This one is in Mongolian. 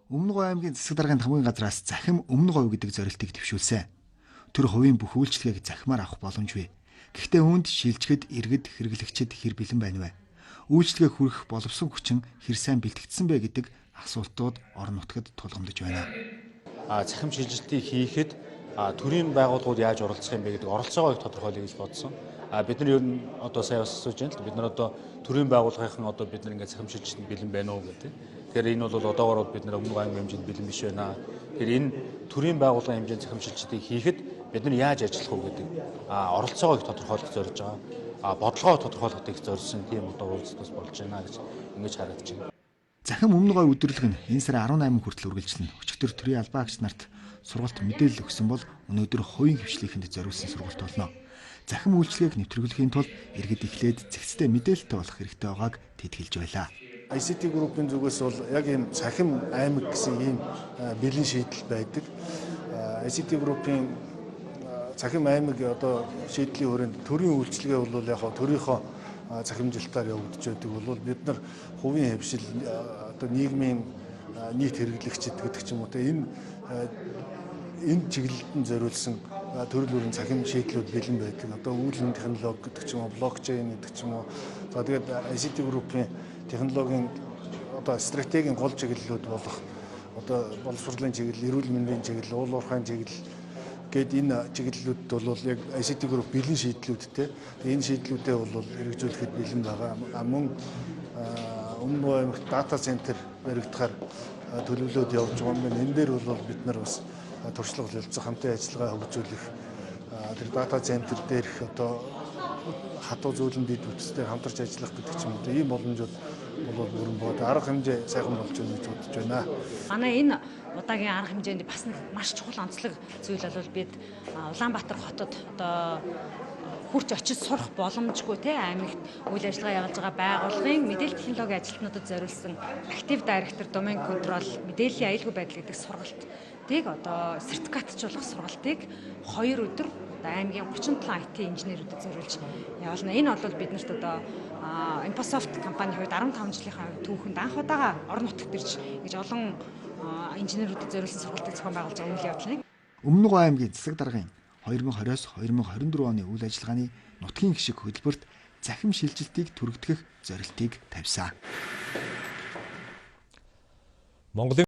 Өмнөг аймгийн засаг даргын хамгийн газраас захим өмнөг хувь гэдэг зорилтыг дэвшүүлсэн. Тэр хувийн бүх үйлчлэгийг захимаар авах боломжгүй. Гэхдээ үүнд шилжгэд, иргэд, хэрэглэгчид хэр бэлэн байна вэ? Үйлчлэгээ хүргэх боловсон хүчин хэр сайн бэлтгэгдсэн бэ гэдэг асуултууд орон нутгад тулгамдж байна. Захим шилжилтийг хийхэд төрийн байгууллагууд яаж оролцох юм бэ гэдэг оролцоогоо их тодорхойлъё гэж бодсон. Бид нар ер нь одоо сайн асууж байна л бид нар одоо төрийн байгууллагын одоо бид нар ингээд захим шилжилтэнд бэлэн байна уу гэдэг. Тэгэхээр энэ бол одоогоор бид нар өмнөг аймгийн хэмжээнд бэлэн биш байна. Тэгэхээр энэ төрийн байгууллагын хэмжээнд захим шилжилтийг хийхэд бид нар яаж ажиллах вэ гэдэг оролцоогоо их тодорхойлох зорилж байгаа. Бодлогоо тодорхойлоход их зорьсон тийм одоо уулзалтаас болж байна гэж ингэж харагдаж байна. Захим өмнөг ой өдрөлг нь энэ сарын 18 хүртэл үргэлжилнэ. Өчигдөр төрийн албаагч нарт сургалт мэдээлэл өгсөн бол өнөөдөр хувийн хвшлийнхэнд зориулсан сургалт болно. Захим үйлчлэгийг нэвтрүүлэхийн тулд иргэд эхлээд зэгцтэй мэдээлэлтэй болох хэрэгтэй байгааг тэд хэлж байлаа. ICT группийн зүгээс бол яг ийм захим аймаг гэсэн ийм бэлэн шийдэл байдаг. ICT группийн захим аймаг одоо шийдлийн хүрээнд төрийн үйлчлэгээ бол яг төрийнхөө захимжилтаар явагдаж байдаг бол бид нар хувийн хвшил одоо нийгмийн нийт хэрэглэгчид гэдэг ч юм уу энэ чиглэлд зориулсан төрөл бүрийн захим шийдлүүд бэлэн байдаг. Одоо үүлэн технологи гэдэг ч юм уу, блокчейн гэдэг ч юм уу. За тэгээд ICT группийн технологийн одоо стратегийн гол чиглэлүүд болох одоо боловсролын чиглэл, эрүүл мэндийн чиглэл, уул уурхайн чиглэл гээд энэ чиглэлүүдэд бол яг ICT групп бэлэн шийдлүүдтэй. Энэ шийдлүүдээ бол хэрэгжүүлэхэд бэлэн байгаа. Мөн өмнөг аймагт дата центр баригдахаар төлөвлөлөөд явж байгаа юм байна. Энэ дээр бол бид нар бас туршлага хэлцэх хамтын ажиллагаа хөгжүүлэх тэр дата центр дээрх одоо хатуу зөөлөн дэд бүтцээр хамтарч ажиллах гэдэг ч юм уу ийм боломжууд бол бүрэн бод арга хэмжээ сайхан болж байна гэж бодож байна. Манай энэ удаагийн арга хэмжээнд бас нэг маш чухал онцлог зүйл бол бид Улаанбаатар хотод одоо хурц очиж сурах боломжгүй аймагт үйл ажиллагаа явуулж байгаа байгууллагын мэдээлэл технологийн ажилтнуудад зориулсан Active Director Domain Control мэдээллийн аюулгүй байдал гэдэг сургалтыг одоо сертификатжуулах сургалтыг 2 өдөр аймгийн 37 IT инженерүүдэд зориулж явуулна. Энэ бол биднэрт одоо Infosoft компанийн хувьд 15 жилийнхаа түүхэнд анх удаага орон нутагт ирж гэж олон инженерүүдэд зориулсан сургалтыг зохион байгуулж байгаа үйл явдал нь. Өмнөг аймгийн засаг даргын 2020-2024 оны үйл ажиллагааны нутгийн гишг хөтөлбөрт захим шилжилтийг түргэгдэх зорилтыг тавьсан.